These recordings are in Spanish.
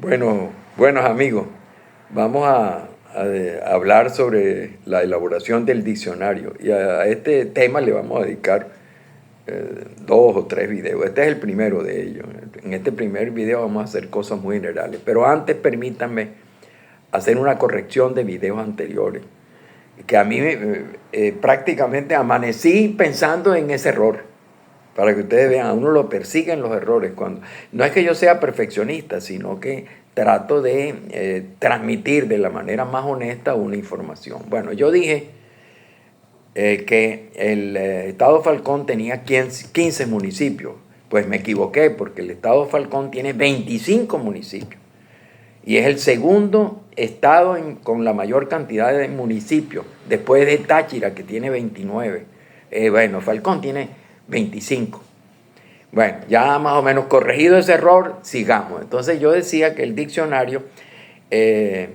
Bueno, buenos amigos, vamos a hablar sobre la elaboración del diccionario y a este tema le vamos a dedicar 2 o 3 videos. Este es el primero de ellos. En este primer video vamos a hacer cosas muy generales, pero antes permítanme hacer una corrección de videos anteriores, que a mí prácticamente amanecí pensando en ese error. Para que ustedes vean, a uno lo persiguen los errores. No es que yo sea perfeccionista, sino que trato de transmitir de la manera más honesta una información. Bueno, yo dije que el estado Falcón tenía 15 municipios. Pues me equivoqué, porque el estado Falcón tiene 25 municipios. Y es el segundo estado con la mayor cantidad de municipios, después de Táchira, que tiene 29. Bueno, Falcón tiene 25. Bueno, ya más o menos corregido ese error, sigamos. Entonces yo decía que el diccionario es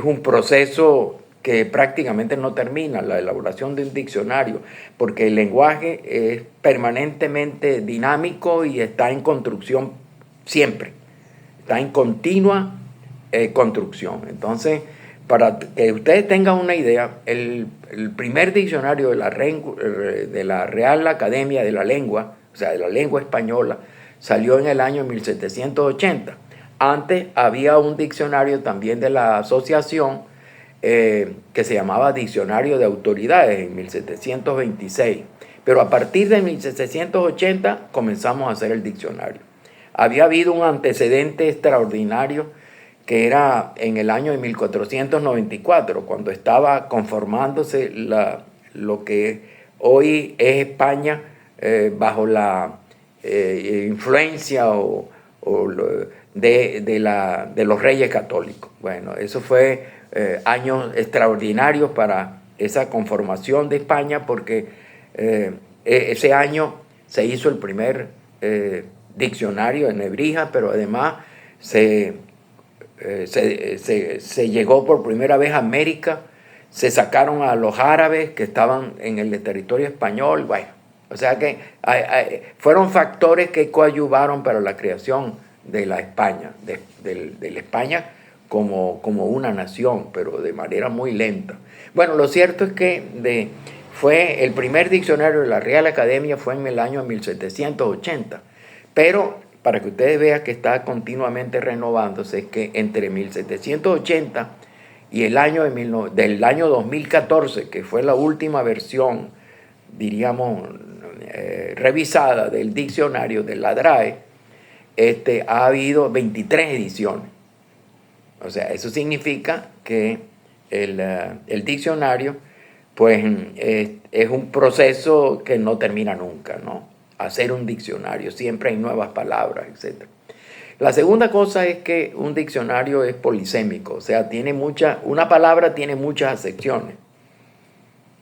un proceso que prácticamente no termina, la elaboración de un diccionario, porque el lenguaje es permanentemente dinámico y está en construcción siempre, está en continua construcción. Entonces, para que ustedes tengan una idea, el primer diccionario de la Real Academia de la Lengua, o sea, de la lengua española, salió en el año 1780. Antes había un diccionario también de la asociación que se llamaba Diccionario de Autoridades en 1726. Pero a partir de 1780 comenzamos a hacer el diccionario. Había habido un antecedente extraordinario que era en el año de 1494, cuando estaba conformándose lo que hoy es España bajo la influencia de los reyes católicos. Bueno, eso fue años extraordinarios para esa conformación de España, porque ese año se hizo el primer diccionario en Nebrija, pero además se llegó por primera vez a América, se sacaron a los árabes que estaban en el territorio español. Bueno, o sea que fueron factores que coadyuvaron para la creación de la España, de la España como una nación, pero de manera muy lenta. Bueno, lo cierto es que fue el primer diccionario de la Real Academia fue en el año 1780, pero para que ustedes vean que está continuamente renovándose, es que entre 1780 y el año del año 2014, que fue la última versión, diríamos, revisada del diccionario de la DRAE, ha habido 23 ediciones. O sea, eso significa que el diccionario pues es un proceso que no termina nunca, ¿no? Hacer un diccionario, siempre hay nuevas palabras, etc. La segunda cosa es que un diccionario es polisémico, o sea, una palabra tiene muchas acepciones,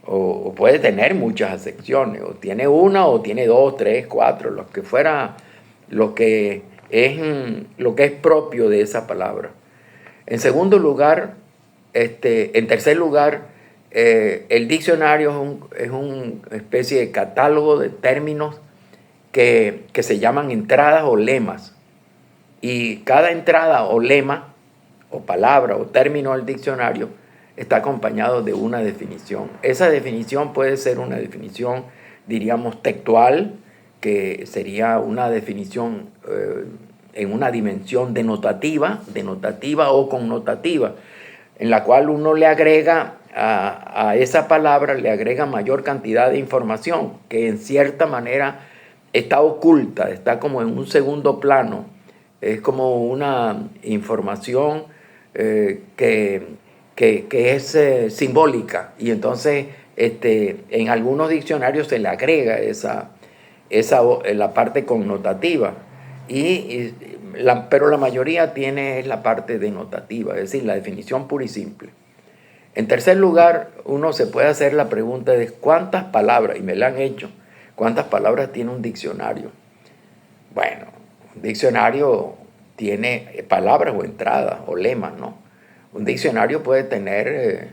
o puede tener muchas acepciones, o tiene una, o tiene 2, 3, 4, lo que es propio de esa palabra. En segundo lugar, en tercer lugar, el diccionario es una especie de catálogo de términos que se llaman entradas o lemas. Y cada entrada o lema, o palabra, o término del diccionario, está acompañado de una definición. Esa definición puede ser una definición, diríamos, textual, que sería una definición en una dimensión denotativa o connotativa, en la cual uno le agrega a esa palabra, le agrega mayor cantidad de información que en cierta manera está oculta, está como en un segundo plano, es como una información que es simbólica, y entonces en algunos diccionarios se le agrega la parte connotativa, pero la mayoría tiene la parte denotativa, es decir, la definición pura y simple. En tercer lugar, uno se puede hacer la pregunta de cuántas palabras, y me la han hecho, ¿cuántas palabras tiene un diccionario? Bueno, un diccionario tiene palabras o entradas o lemas, ¿no? Un diccionario puede tener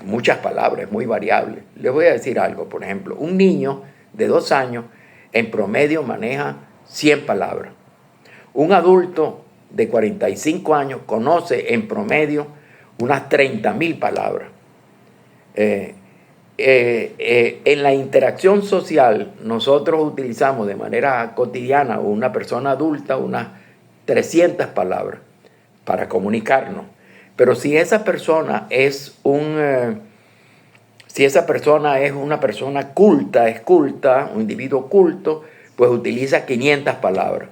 muchas palabras, muy variable. Les voy a decir algo, por ejemplo, un niño de 2 años en promedio maneja 100 palabras. Un adulto de 45 años conoce en promedio unas 30.000 palabras. En la interacción social nosotros utilizamos de manera cotidiana, una persona adulta, unas 300 palabras para comunicarnos. Pero si esa persona es una persona culta, un individuo culto, pues utiliza 500 palabras.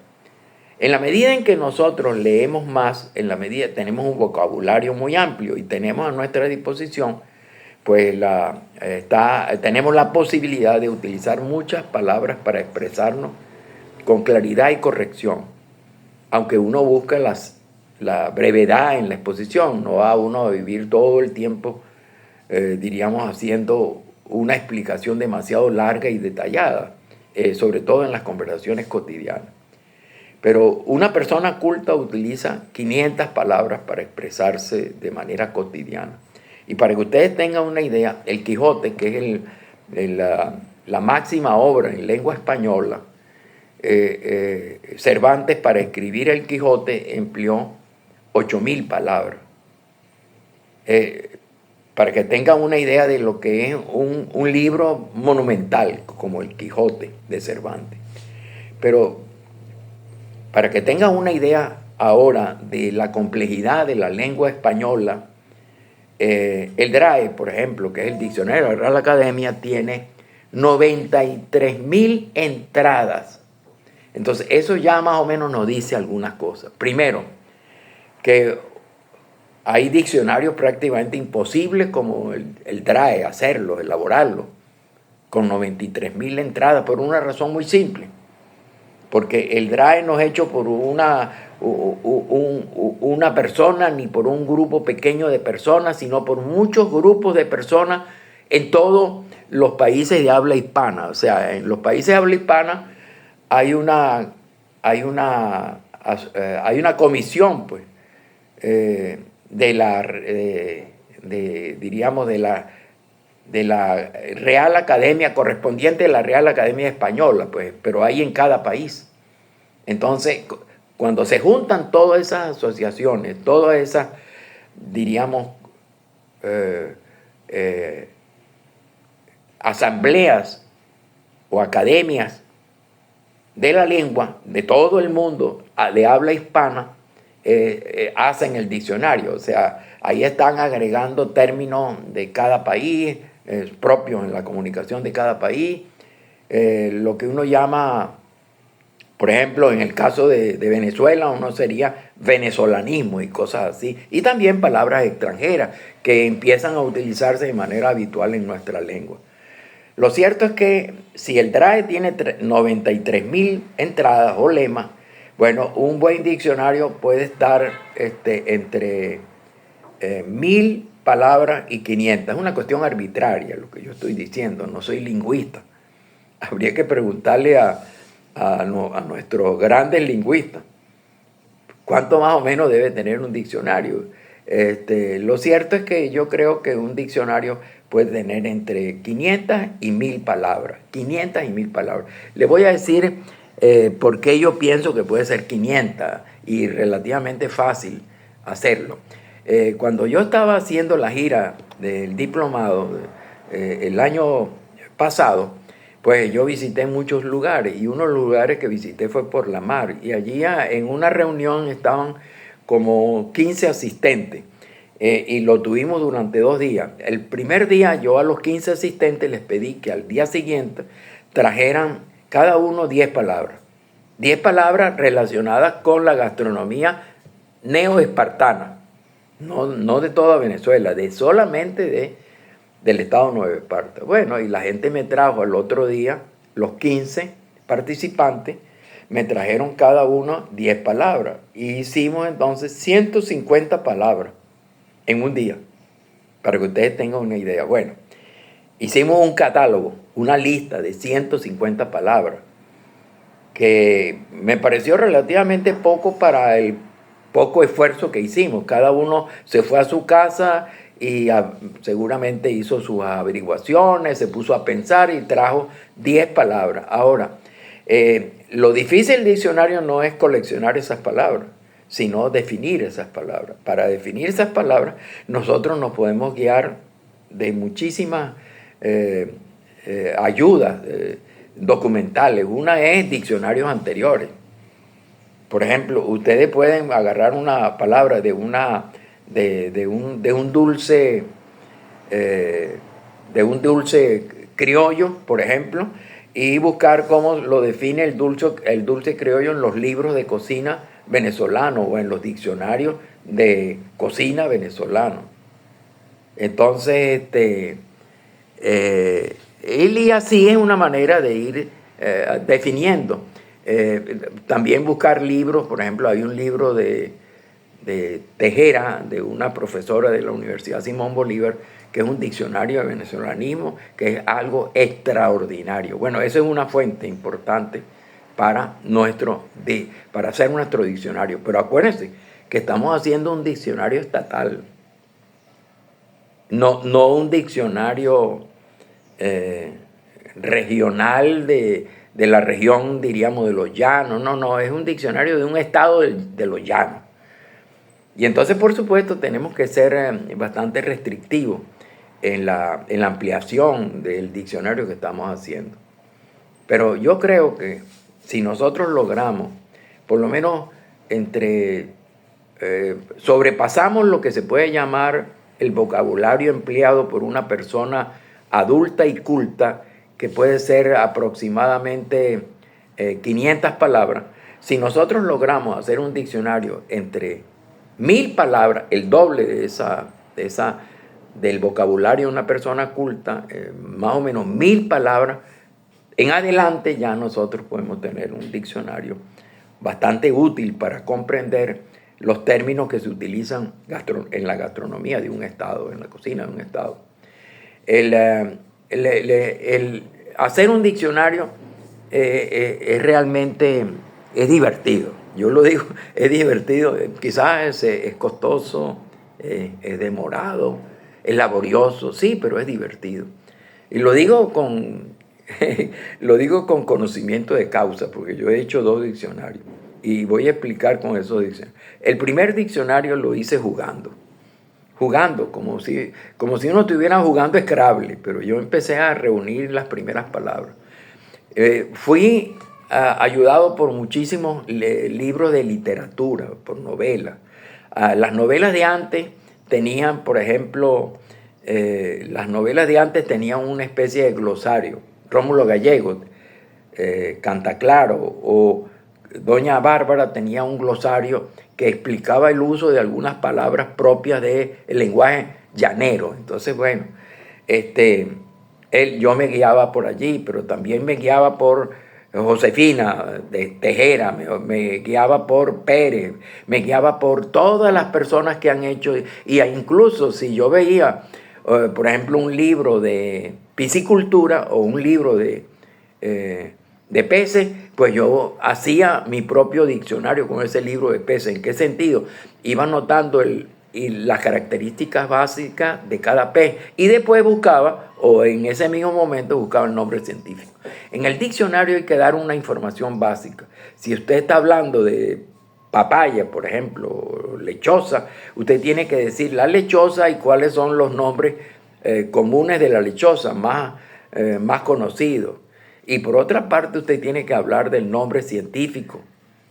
En la medida en que nosotros leemos más, tenemos un vocabulario muy amplio y tenemos a nuestra disposición, pues tenemos la posibilidad de utilizar muchas palabras para expresarnos con claridad y corrección. Aunque uno busca la brevedad en la exposición, no va uno a vivir todo el tiempo, diríamos, haciendo una explicación demasiado larga y detallada, sobre todo en las conversaciones cotidianas. Pero una persona culta utiliza 500 palabras para expresarse de manera cotidiana. Y para que ustedes tengan una idea, el Quijote, que es la máxima obra en lengua española, Cervantes para escribir el Quijote empleó 8.000 palabras. Para que tengan una idea de lo que es un libro monumental como el Quijote de Cervantes. Pero para que tengan una idea ahora de la complejidad de la lengua española, el DRAE, por ejemplo, que es el diccionario de la Real Academia, tiene 93.000 entradas. Entonces, eso ya más o menos nos dice algunas cosas. Primero, que hay diccionarios prácticamente imposibles como el DRAE, hacerlo, elaborarlo, con 93.000 entradas, por una razón muy simple. Porque el DRAE no es hecho por una persona ni por un grupo pequeño de personas, sino por muchos grupos de personas en todos los países de habla hispana. O sea, en los países de habla hispana hay una comisión, pues, de la Real Academia, correspondiente a la Real Academia Española, pues, pero hay en cada país. Entonces, cuando se juntan todas esas asociaciones, todas esas, diríamos, asambleas o academias de la lengua de todo el mundo de habla hispana, hacen el diccionario. O sea, ahí están agregando términos de cada país, propios en la comunicación de cada país, lo que uno llama, por ejemplo, en el caso de Venezuela, uno sería venezolanismo y cosas así, y también palabras extranjeras que empiezan a utilizarse de manera habitual en nuestra lengua. Lo cierto es que si el DRAE tiene 93.000 entradas o lemas, bueno, un buen diccionario puede estar entre 1.000 palabras y 500. Es una cuestión arbitraria lo que yo estoy diciendo, no soy lingüista. Habría que preguntarle a nuestros grandes lingüistas cuánto más o menos debe tener un diccionario. Lo cierto es que yo creo que un diccionario puede tener entre 500 y 1.000 palabras. 500 y 1.000 palabras. Le voy a decir por qué yo pienso que puede ser 500 y relativamente fácil hacerlo. Cuando yo estaba haciendo la gira del diplomado el año pasado, pues yo visité muchos lugares y uno de los lugares que visité fue por la mar. Y allí en una reunión estaban como 15 asistentes y lo tuvimos durante 2 días. El primer día yo a los 15 asistentes les pedí que al día siguiente trajeran cada uno 10 palabras. 10 palabras relacionadas con la gastronomía neoespartana, no de toda Venezuela, solamente del estado Nueva Esparta. Bueno, y la gente me trajo al otro día, los 15 participantes, me trajeron cada uno 10 palabras. Y hicimos entonces 150 palabras en un día, para que ustedes tengan una idea. Bueno, hicimos un catálogo, una lista de 150 palabras, que me pareció relativamente poco para el poco esfuerzo que hicimos. Cada uno se fue a su casa y seguramente hizo sus averiguaciones, se puso a pensar y trajo 10 palabras. Ahora, Lo difícil del diccionario no es coleccionar esas palabras, sino definir esas palabras. Para definir esas palabras, nosotros nos podemos guiar de muchísimas ayudas documentales. Una es diccionarios anteriores. Por ejemplo, ustedes pueden agarrar una palabra de un dulce criollo, por ejemplo, y buscar cómo lo define el dulce criollo en los libros de cocina venezolano o en los diccionarios de cocina venezolano. Entonces, y así es una manera de ir definiendo. También buscar libros, por ejemplo, hay un libro de Tejera, de una profesora de la Universidad Simón Bolívar, que es un diccionario de venezolanismo, que es algo extraordinario. Bueno, esa es una fuente importante para hacer nuestro diccionario. Pero acuérdense que estamos haciendo un diccionario estatal, no un diccionario regional de la región, diríamos, de los llanos. No, es un diccionario de un estado de los llanos. Y entonces, por supuesto, tenemos que ser bastante restrictivos en la ampliación del diccionario que estamos haciendo. Pero yo creo que si nosotros logramos, por lo menos sobrepasamos lo que se puede llamar el vocabulario empleado por una persona adulta y culta, que puede ser aproximadamente 500 palabras, si nosotros logramos hacer un diccionario entre 1000 palabras, el doble del vocabulario de una persona culta, más o menos 1000 palabras, en adelante ya nosotros podemos tener un diccionario bastante útil para comprender los términos que se utilizan en la gastronomía de un estado, en la cocina de un estado. El hacer un diccionario realmente es divertido. Yo lo digo, es divertido. Quizás es costoso, es demorado, es laborioso, sí, pero es divertido. Y lo digo con conocimiento de causa, porque yo he hecho 2 diccionarios y voy a explicar con esos diccionarios. El primer diccionario lo hice jugando, como si uno estuviera jugando Scrabble, pero yo empecé a reunir las primeras palabras. Fui ayudado por muchísimos libros de literatura, por novelas. Las novelas de antes tenían, por ejemplo, una especie de glosario. Rómulo Gallego, Cantaclaro o Doña Bárbara tenía un glosario que explicaba el uso de algunas palabras propias del lenguaje llanero. Entonces, bueno, yo me guiaba por allí, pero también me guiaba por Josefina de Tejera, me guiaba por Pérez, me guiaba por todas las personas que han hecho, y incluso si yo veía, por ejemplo, un libro de piscicultura o un libro de peces, pues yo hacía mi propio diccionario con ese libro de peces. ¿En qué sentido? Iba anotando las características básicas de cada pez y después buscaba, o en ese mismo momento buscaba el nombre científico. En el diccionario hay que dar una información básica. Si usted está hablando de papaya, por ejemplo, lechosa, usted tiene que decir la lechosa y cuáles son los nombres comunes de la lechosa, más conocidos. Y por otra parte, usted tiene que hablar del nombre científico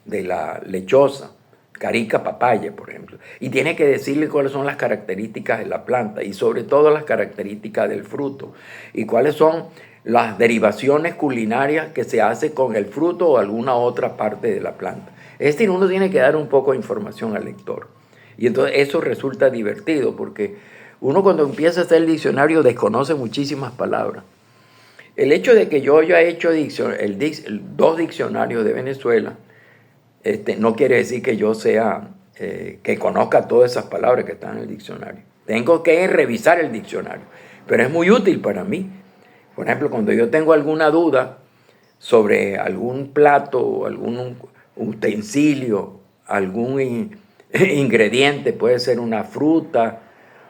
de la lechosa, Carica papaya, por ejemplo. Y tiene que decirle cuáles son las características de la planta y sobre todo las características del fruto y cuáles son las derivaciones culinarias que se hace con el fruto o alguna otra parte de la planta. Es decir, uno tiene que dar un poco de información al lector. Y entonces eso resulta divertido porque uno cuando empieza a hacer el diccionario desconoce muchísimas palabras. El hecho de que yo haya hecho 2 diccionarios de Venezuela no quiere decir que yo que conozca todas esas palabras que están en el diccionario. Tengo que revisar el diccionario, pero es muy útil para mí. Por ejemplo, cuando yo tengo alguna duda sobre algún plato, algún utensilio, algún ingrediente, puede ser una fruta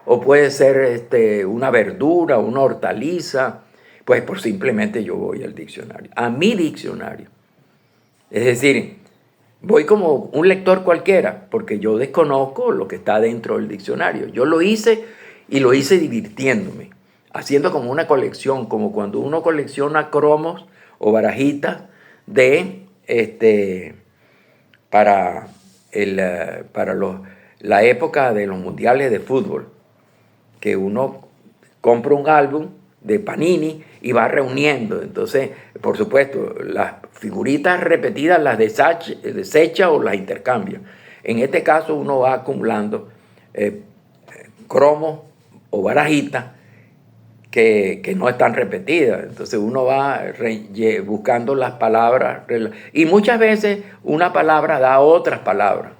o puede ser una verdura, una hortaliza, pues simplemente yo voy al diccionario, a mi diccionario. Es decir, voy como un lector cualquiera, porque yo desconozco lo que está dentro del diccionario. Yo lo hice y lo hice divirtiéndome, haciendo como una colección, como cuando uno colecciona cromos o barajitas de para la época de los mundiales de fútbol, que uno compra un álbum de Panini y va reuniendo. Entonces, por supuesto, las figuritas repetidas las desecha o las intercambia. En este caso, uno va acumulando cromos o barajitas que no están repetidas. Entonces uno va buscando las palabras y muchas veces una palabra da otras palabras.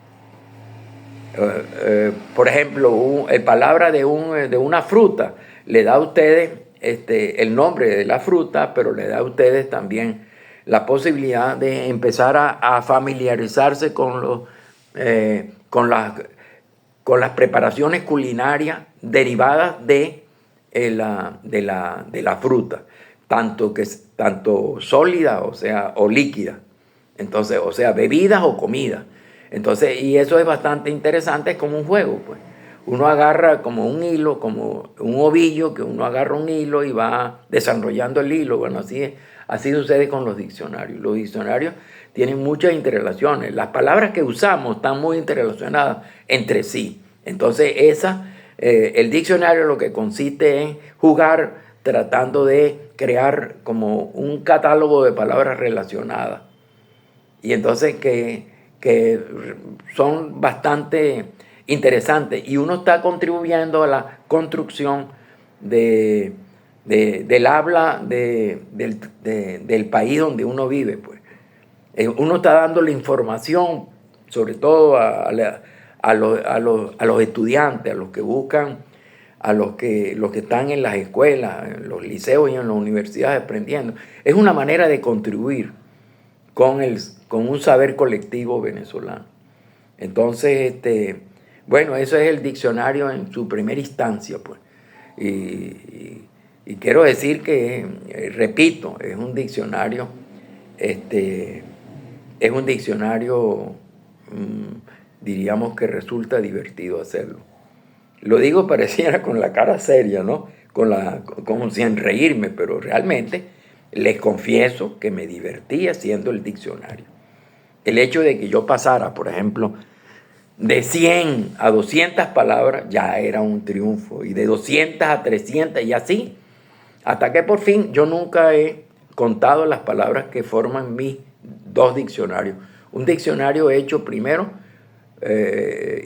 Por ejemplo, el palabra de una fruta le da a ustedes el nombre de la fruta, pero le da a ustedes también la posibilidad de empezar a familiarizarse con las preparaciones culinarias derivadas de la fruta, tanto sólida, o líquida. Entonces, bebidas o comidas. Entonces, y eso es bastante interesante, es como un juego, pues. Uno agarra como un hilo, como un ovillo, que uno agarra un hilo y va desarrollando el hilo. Bueno, así sucede con los diccionarios. Los diccionarios tienen muchas interrelaciones. Las palabras que usamos están muy interrelacionadas entre sí. Entonces, el diccionario lo que consiste en jugar tratando de crear como un catálogo de palabras relacionadas. Y entonces que son bastante interesantes. Y uno está contribuyendo a la construcción del habla del país donde uno vive, pues. Uno está dando la información, sobre todo a los estudiantes, a los que buscan, los que están en las escuelas, en los liceos y en las universidades aprendiendo. Es una manera de contribuir con un saber colectivo venezolano. Entonces, bueno, eso es el diccionario en su primera instancia, pues. Y quiero decir que, repito, es un diccionario, diríamos que resulta divertido hacerlo. Lo digo pareciera con la cara seria, ¿no? Como sin reírme, pero realmente les confieso que me divertí haciendo el diccionario. El hecho de que yo pasara, por ejemplo, de 100 a 200 palabras ya era un triunfo, y de 200 a 300 y así, hasta que por fin yo nunca he contado las palabras que forman mis dos diccionarios. Un diccionario hecho primero,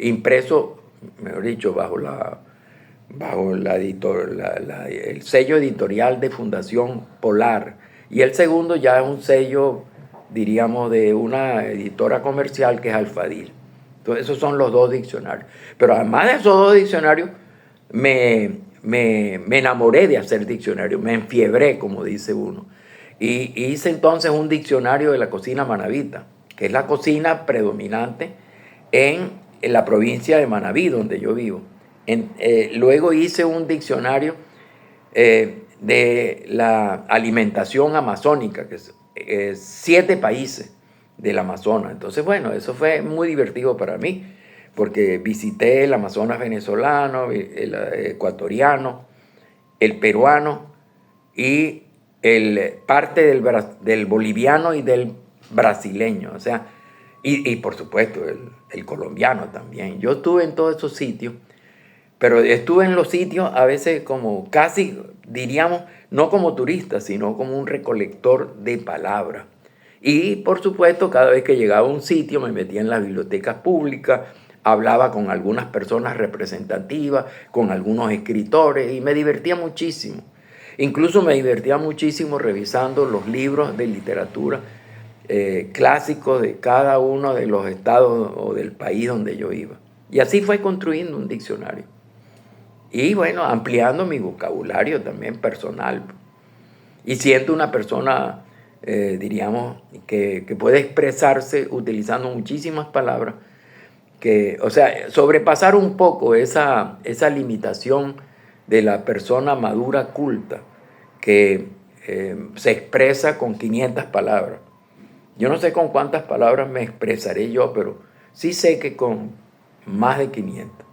impreso, mejor dicho, bajo el sello editorial de Fundación Polar, y el segundo ya es un sello, diríamos, de una editora comercial que es Alfadil. Entonces esos son los dos diccionarios. Pero además de esos dos diccionarios, me enamoré de hacer diccionarios, me enfiebré, como dice uno. Y hice entonces un diccionario de la cocina manabita, que es la cocina predominante en la provincia de Manabí, donde yo vivo. Luego hice un diccionario de la alimentación amazónica, que es 7 países del Amazonas. Entonces, bueno, eso fue muy divertido para mí, porque visité el Amazonas venezolano, el ecuatoriano, el peruano y parte del boliviano y del brasileño, o sea, y por supuesto el colombiano también. Yo estuve en todos esos sitios, pero estuve en los sitios a veces como casi, diríamos, no como turista, sino como un recolector de palabras. Y por supuesto, cada vez que llegaba a un sitio me metía en las bibliotecas públicas, hablaba con algunas personas representativas, con algunos escritores, y me divertía muchísimo. Incluso me divertía muchísimo revisando los libros de literatura clásicos de cada uno de los estados o del país donde yo iba. Y así fue construyendo un diccionario. Y bueno, ampliando mi vocabulario también personal. Y siendo una persona, diríamos, que puede expresarse utilizando muchísimas palabras, o sea, sobrepasar un poco esa limitación de la persona madura culta, que se expresa con 500 palabras. Yo no sé con cuántas palabras me expresaré yo, pero sí sé que con más de 500.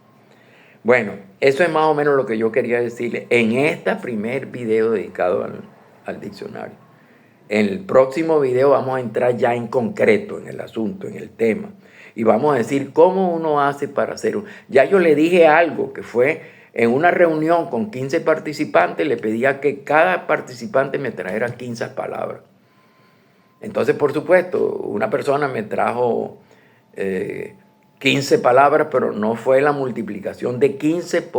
Bueno, eso es más o menos lo que yo quería decirle en este primer video dedicado al diccionario. En el próximo video vamos a entrar ya en concreto en el asunto, en el tema. Y vamos a decir cómo uno hace para hacer. Ya yo le dije algo que fue en una reunión con 15 participantes, le pedía que cada participante me trajera 15 palabras. Entonces, por supuesto, una persona me trajo 15 palabras, pero no fue la multiplicación de 15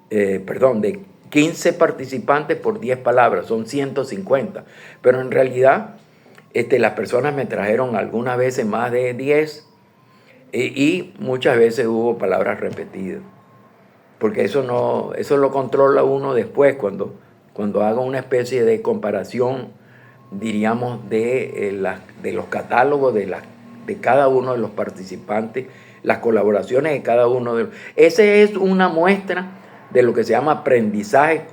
de 15 participantes por 10 palabras, son 150. Pero en realidad, las personas me trajeron algunas veces más de 10 y muchas veces hubo palabras repetidas. Porque eso lo controla uno después, cuando haga una especie de comparación, diríamos, de los catálogos de cada uno de los participantes, las colaboraciones de cada uno de los. Esa es una muestra de lo que se llama aprendizaje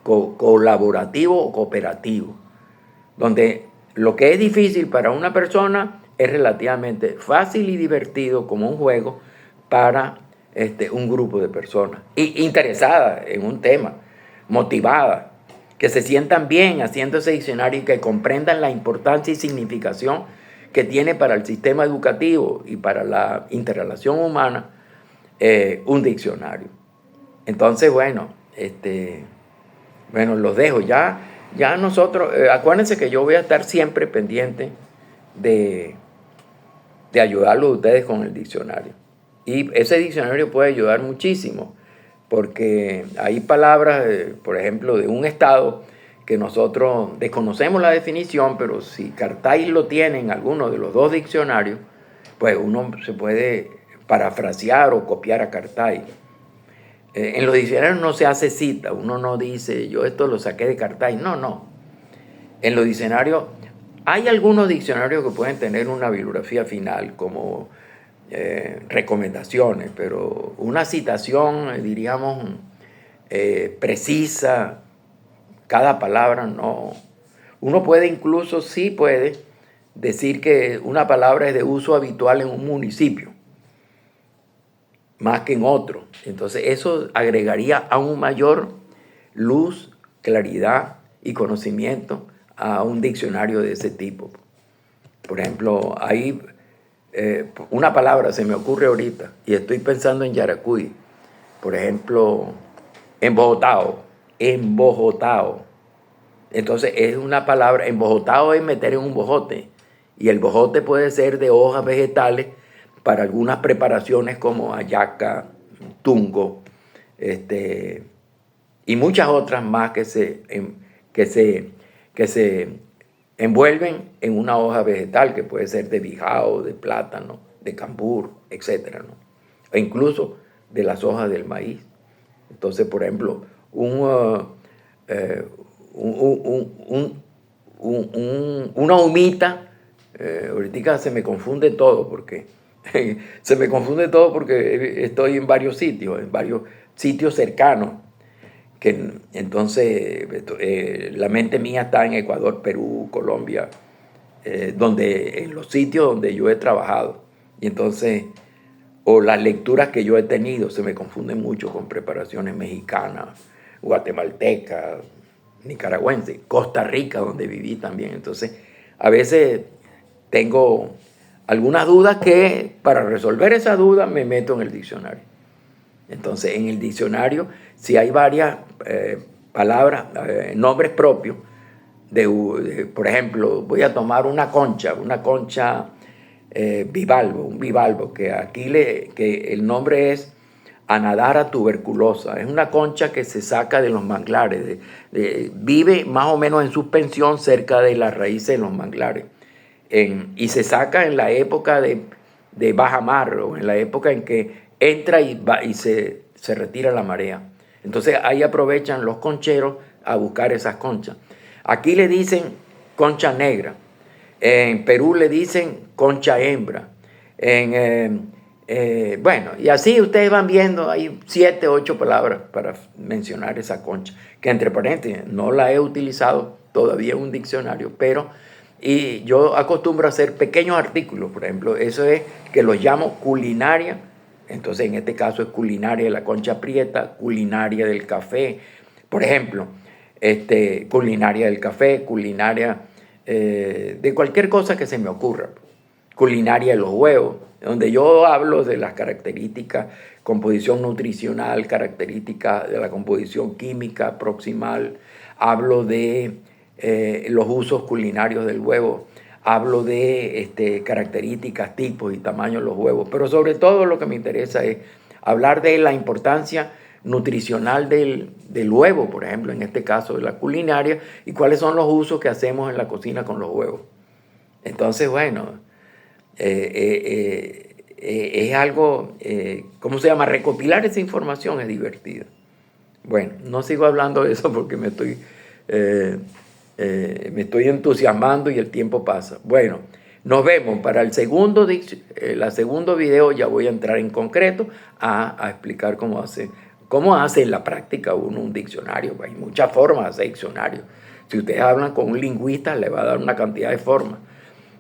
colaborativo o cooperativo, donde lo que es difícil para una persona es relativamente fácil y divertido como un juego para un grupo de personas interesadas en un tema, motivadas, que se sientan bien haciendo ese diccionario y que comprendan la importancia y significación que tiene para el sistema educativo y para la interrelación humana un diccionario. Entonces, bueno, los dejo. Ya nosotros, acuérdense que yo voy a estar siempre pendiente de ayudarlos a ustedes con el diccionario. Y ese diccionario puede ayudar muchísimo, porque hay palabras, por ejemplo, de un estado que nosotros desconocemos la definición, pero si Cartay lo tiene en alguno de los dos diccionarios, pues uno se puede parafrasear o copiar a Cartay. En los diccionarios no se hace cita, uno no dice, yo esto lo saqué de Cartay, no. En los diccionarios, hay algunos diccionarios que pueden tener una bibliografía final como recomendaciones, pero una citación, diríamos, precisa, cada palabra no. Uno puede incluso, sí puede decir que una palabra es de uso habitual en un municipio, más que en otro. Entonces eso agregaría aún mayor luz, claridad y conocimiento a un diccionario de ese tipo. Por ejemplo, hay una palabra se me ocurre ahorita y estoy pensando en Yaracuy. Por ejemplo, embojotao. Entonces es una palabra, embojotao es meter en un bojote. Y el bojote puede ser de hojas vegetales para algunas preparaciones como hallaca, tungo, y muchas otras más que se envuelven en una hoja vegetal que puede ser de bijao, de plátano, de cambur, etc., ¿no? E incluso de las hojas del maíz. Entonces, por ejemplo, una humita, ahorita se me confunde todo porque estoy en varios sitios cercanos. Que entonces la mente mía está en Ecuador, Perú, Colombia, en los sitios donde yo he trabajado. Y entonces, o las lecturas que yo he tenido se me confunden mucho con preparaciones mexicanas, guatemaltecas, nicaragüenses, Costa Rica, donde viví también. Entonces, a veces tengo algunas dudas que para resolver esas dudas me meto en el diccionario. Entonces, en el diccionario, si hay varias palabras, nombres propios, por ejemplo, voy a tomar una concha bivalvo, un bivalvo, que aquí que el nombre es Anadara tuberculosa. Es una concha que se saca de los manglares, vive más o menos en suspensión cerca de las raíces de los manglares. Y se saca en la época de baja mar, o en la época en que entra y se retira la marea. Entonces ahí aprovechan los concheros a buscar esas conchas. Aquí le dicen concha negra. En Perú le dicen concha hembra. Bueno, y así ustedes van viendo, hay 7, 8 palabras para mencionar esa concha, que entre paréntesis no la he utilizado todavía en un diccionario, pero Y yo acostumbro a hacer pequeños artículos, por ejemplo, eso es que los llamo culinaria. Entonces, en este caso es culinaria de la concha prieta, culinaria del café. Por ejemplo, culinaria del café, culinaria de cualquier cosa que se me ocurra. Culinaria de los huevos, donde yo hablo de las características, composición nutricional, características de la composición química proximal. Hablo de los usos culinarios del huevo. Hablo de características, tipos y tamaños de los huevos, pero sobre todo lo que me interesa es hablar de la importancia nutricional del huevo, por ejemplo, en este caso de la culinaria, y cuáles son los usos que hacemos en la cocina con los huevos. Entonces, bueno, es algo, ¿cómo se llama? Recopilar esa información es divertido. Bueno, no sigo hablando de eso porque me estoy entusiasmando y el tiempo pasa. Bueno, nos vemos para el segundo video. Ya voy a entrar en concreto a explicar cómo hace en la práctica uno un diccionario. Hay muchas formas de hacer diccionario. Si ustedes hablan con un lingüista, le va a dar una cantidad de formas.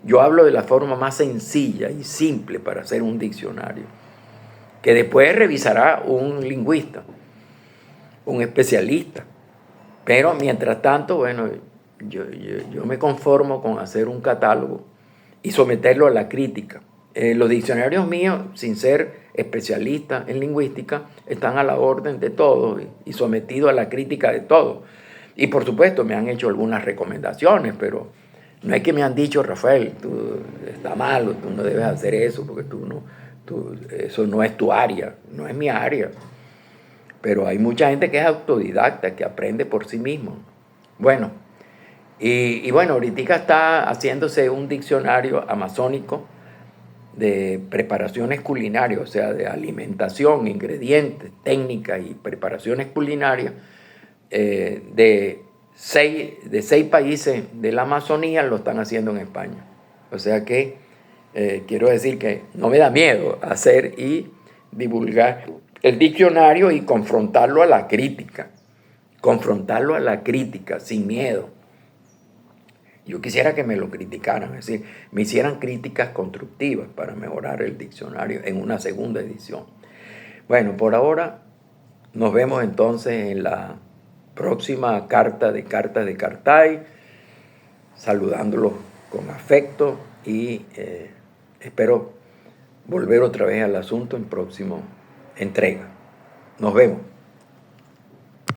Yo hablo de la forma más sencilla y simple para hacer un diccionario, que después revisará un lingüista, un especialista. Pero mientras tanto, bueno, yo me conformo con hacer un catálogo y someterlo a la crítica. Los diccionarios míos, sin ser especialista en lingüística, están a la orden de todos y sometidos a la crítica de todos. Y por supuesto me han hecho algunas recomendaciones, pero no es que me han dicho, Rafael, tú estás malo, tú no debes hacer eso, porque eso no es tu área, no es mi área. Pero hay mucha gente que es autodidacta, que aprende por sí mismo. Bueno, y bueno, ahorita está haciéndose un diccionario amazónico de preparaciones culinarias, o sea, de alimentación, ingredientes, técnicas y preparaciones culinarias de 6 países de la Amazonía lo están haciendo en España. O sea que quiero decir que no me da miedo hacer y divulgar el diccionario y confrontarlo a la crítica. Confrontarlo a la crítica sin miedo. Yo quisiera que me lo criticaran, es decir, me hicieran críticas constructivas para mejorar el diccionario en una segunda edición. Bueno, por ahora nos vemos entonces en la próxima carta de Cartas de Cartay, saludándolos con afecto y espero volver otra vez al asunto en próxima entrega. Nos vemos.